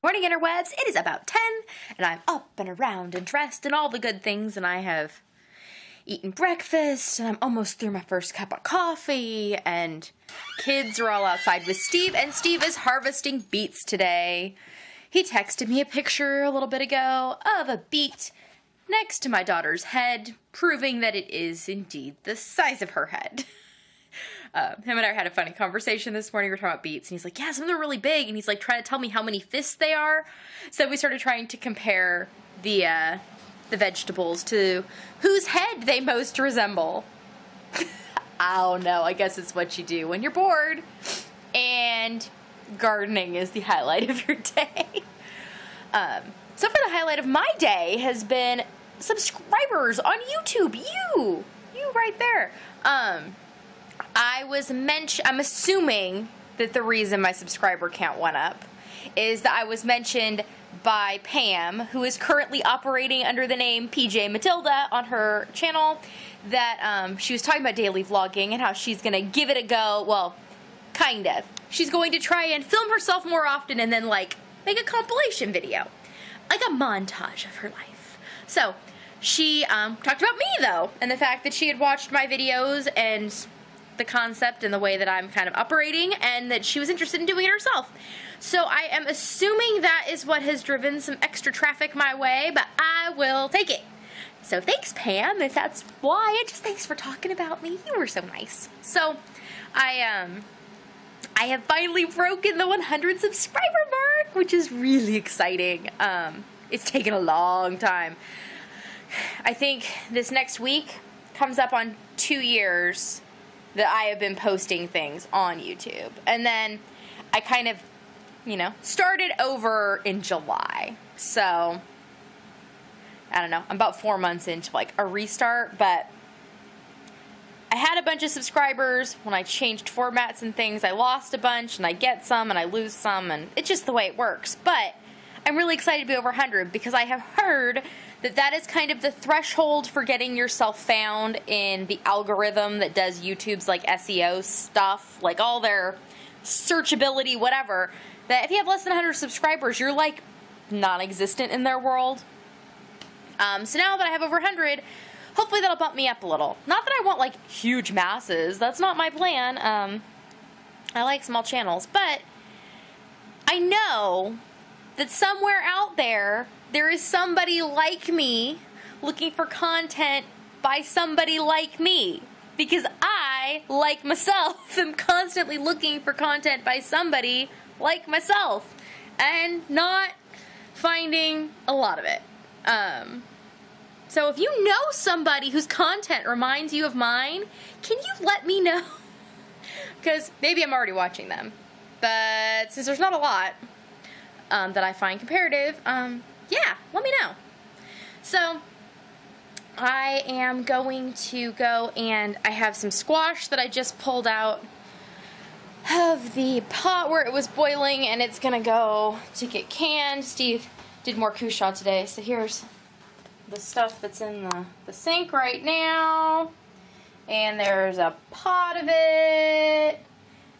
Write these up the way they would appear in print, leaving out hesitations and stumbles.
Morning, interwebs. It is about 10, and I'm up and around and dressed and all the good things, and I have eaten breakfast, and I'm almost through my first cup of coffee, and kids are all outside with Steve, and Steve is harvesting beets today. He texted me a picture a little bit ago of a beet next to my daughter's head, proving that it is indeed the size of her head. Him and I had a funny conversation this morning. We were talking about beets, and he's like, yeah, some of them are really big, and he's like trying to tell me how many fists they are. So we started trying to compare the vegetables to whose head they most resemble. I don't know. I guess it's what you do when you're bored, and gardening is the highlight of your day. So for the highlight of my day has been subscribers on YouTube. You right there. I'm assuming that the reason my subscriber count went up is that I was mentioned by Pam, who is currently operating under the name PJ Matilda on her channel, that she was talking about daily vlogging and how she's going to give it a go. Well, kind of. She's going to try and film herself more often and then, like, make a compilation video. Like a montage of her life. So, she talked about me, though, and the fact that she had watched my videos and the concept and the way that I'm kind of operating, and that she was interested in doing it herself. So I am assuming that is what has driven some extra traffic my way, but I will take it. So thanks, Pam, if that's why. And just thanks for talking about me. You were so nice. So I have finally broken the 100 subscriber mark, which is really exciting. It's taken a long time. I think this next week comes up on 2 years that I have been posting things on YouTube. And then I kind of, started over in July. So, I don't know. I'm about 4 months into, like, a restart. But I had a bunch of subscribers. When I changed formats and things, I lost a bunch, and I get some, and I lose some, and it's just the way it works. But I'm really excited to be over 100 because I have heard that is kind of the threshold for getting yourself found in the algorithm that does YouTube's, like, SEO stuff, like all their searchability, whatever, that if you have less than 100 subscribers, you're, like, non-existent in their world. So now that I have over 100, hopefully that'll bump me up a little. Not that I want, like, huge masses. That's not my plan. I like small channels. But I know that somewhere out there is somebody like me looking for content by somebody like me. Because I, like myself, am constantly looking for content by somebody like myself. And not finding a lot of it. So if you know somebody whose content reminds you of mine, can you let me know? Because maybe I'm already watching them. But since there's not a lot that I find comparative, yeah, let me know. So, I am going to go, and I have some squash that I just pulled out of the pot where it was boiling, and it's going to go to get canned. Steve did more couchon today, so here's the stuff that's in the sink right now. And there's a pot of it.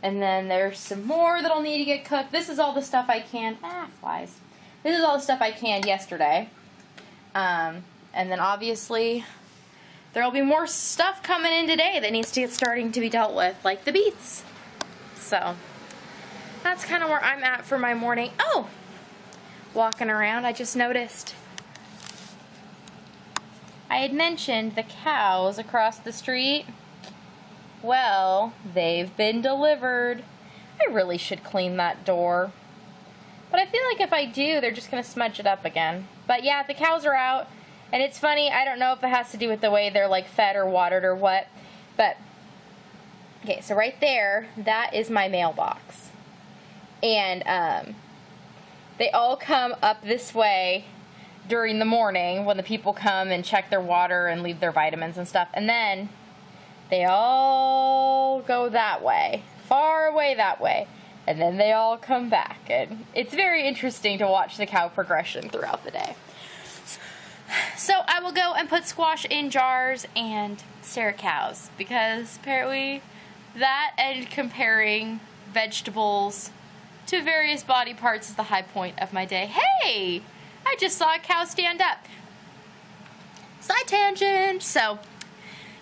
And then there's some more that'll need to get cooked. This is all the stuff I canned. Flies. This is all the stuff I canned yesterday. And then obviously there will be more stuff coming in today that needs to get starting to be dealt with, like the beets. So that's kind of where I'm at for my morning. Oh! Walking around, I just noticed I had mentioned the cows across the street. Well, they've been delivered. I really should clean that door. But I feel like if I do, they're just going to smudge it up again. But yeah, the cows are out. And it's funny, I don't know if it has to do with the way they're, like, fed or watered or what. But, okay, so right there, that is my mailbox. And they all come up this way during the morning when the people come and check their water and leave their vitamins and stuff. And then they all go that way, far away that way. And then they all come back. And it's very interesting to watch the cow progression throughout the day. So I will go and put squash in jars and stare at cows. Because apparently that and comparing vegetables to various body parts is the high point of my day. Hey! I just saw a cow stand up. Side tangent. So,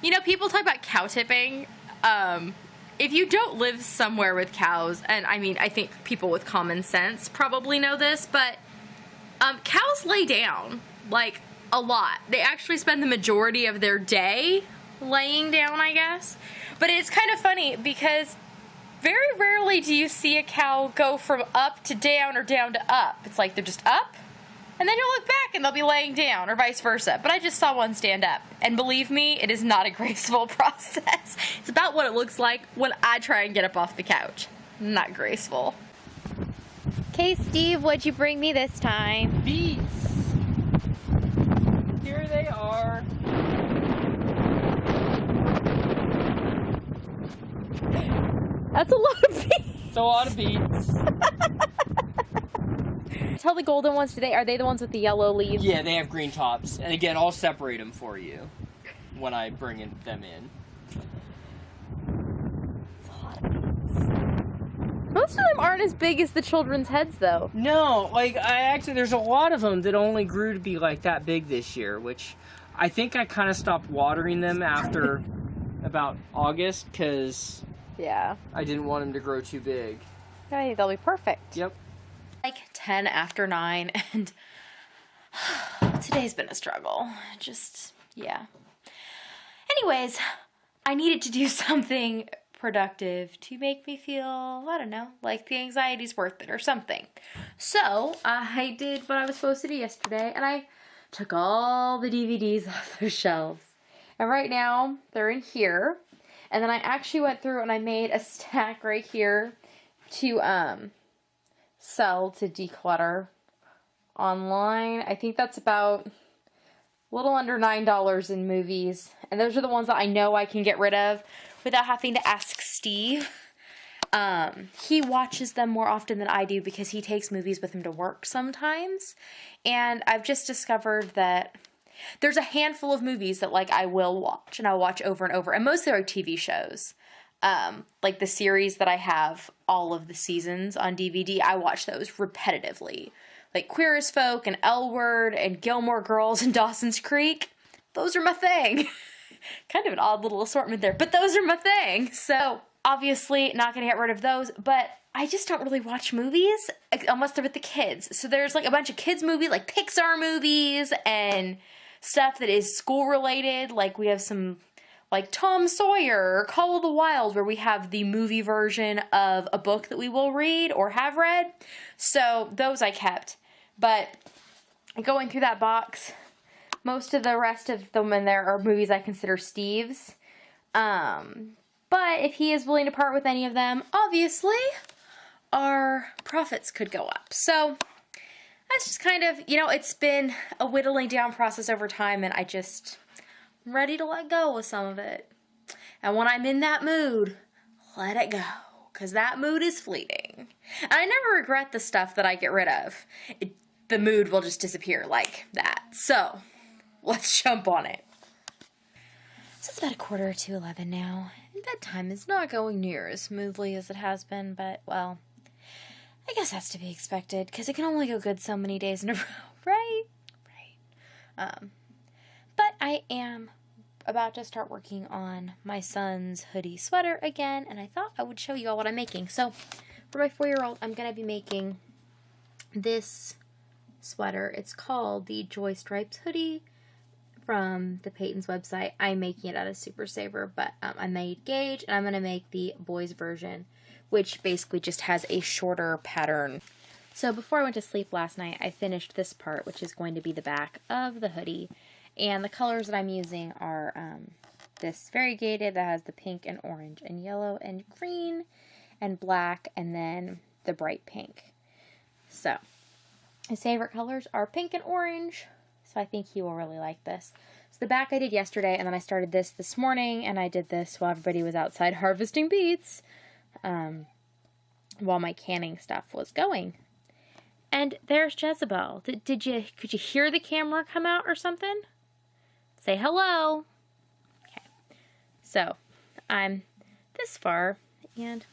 you know, people talk about cow tipping. If you don't live somewhere with cows, and I mean, I think people with common sense probably know this, but cows lay down, like, a lot. They actually spend the majority of their day laying down, I guess. But it's kind of funny because very rarely do you see a cow go from up to down or down to up. It's like they're just up, and then you'll look back and they'll be laying down, or vice versa. But I just saw one stand up, and believe me, it is not a graceful process. It's about what it looks like when I try and get up off the couch. Not graceful. Okay, Steve, what'd you bring me this time? Beets. Here they are. That's a lot of beets. It's a lot of beets. Tell the golden ones today, are they the ones with the yellow leaves? Yeah, they have green tops. And again, I'll separate them for you when I bring them in. That's a lot of beets. Most of them aren't as big as the children's heads, though. No, like, there's a lot of them that only grew to be like that big this year, which I think I kind of stopped watering them after about August, because yeah, I didn't want them to grow too big. Okay, they'll be perfect. Yep. Like 10 after 9, and today's been a struggle. Just, yeah. Anyways, I needed to do something productive to make me feel, I don't know, like the anxiety's worth it or something. So, I did what I was supposed to do yesterday, and I took all the DVDs off the shelves. And right now, they're in here. And then I actually went through and I made a stack right here to, sell to declutter online. I think that's about a little under $9 in movies. And those are the ones that I know I can get rid of without having to ask Steve. He watches them more often than I do because he takes movies with him to work sometimes. And I've just discovered that there's a handful of movies that, like, I will watch, and I'll watch over and over. And mostly are TV shows. Like the series that I have all of the seasons on DVD, I watch those repetitively. Like Queer as Folk and L Word and Gilmore Girls and Dawson's Creek. Those are my thing. Kind of an odd little assortment there, but those are my thing. So obviously not going to get rid of those, but I just don't really watch movies unless they're with the kids. So there's like a bunch of kids movies, like Pixar movies and stuff that is school related. Like we have some like Tom Sawyer or Call of the Wild, where we have the movie version of a book that we will read or have read. So those I kept. But going through that box, most of the rest of them in there are movies I consider Steve's. But if he is willing to part with any of them, obviously our profits could go up. So that's just kind of, you know, it's been a whittling down process over time, and I'm ready to let go of some of it. And when I'm in that mood, let it go, because that mood is fleeting. And I never regret the stuff that I get rid of. The mood will just disappear like that. So let's jump on it. So it's about 11:15 now, and bedtime is not going near as smoothly as it has been, but, well, I guess that's to be expected, because it can only go good so many days in a row, right? But I am about to start working on my son's hoodie sweater again, and I thought I would show you all what I'm making. So, for my 4-year-old, I'm going to be making this sweater. It's called the Joy Stripes hoodie from the Peyton's website. I'm making it out of Super Saver, but I made Gage, and I'm going to make the boys version, which basically just has a shorter pattern. So before I went to sleep last night, I finished this part, which is going to be the back of the hoodie. And the colors that I'm using are this variegated that has the pink and orange and yellow and green and black, and then the bright pink. So his favorite colors are pink and orange, so I think he will really like this. So the back I did yesterday, and then I started this morning, and I did this while everybody was outside harvesting beets, while my canning stuff was going. And there's Jezebel. Could you hear the camera come out or something? Say hello. Okay. So, I'm this far, and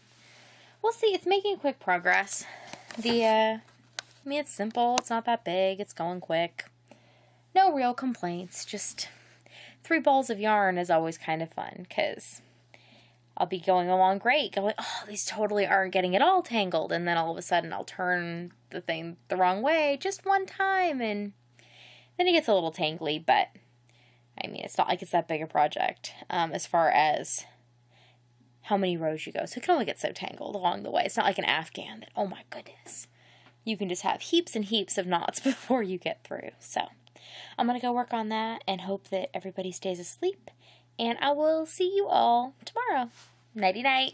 we'll see. It's making quick progress. I mean, it's simple. It's not that big. It's going quick. No real complaints. Just 3 balls of yarn is always kind of fun because I'll be going along great, going, oh, these totally aren't getting it all tangled, and then all of a sudden I'll turn the thing the wrong way just one time, and then it gets a little tangly, but I mean, it's not like it's that big a project as far as how many rows you go, so it can only get so tangled along the way. It's not like an Afghan that, oh my goodness, you can just have heaps and heaps of knots before you get through. So I'm going to go work on that and hope that everybody stays asleep, and I will see you all tomorrow. Nighty-night.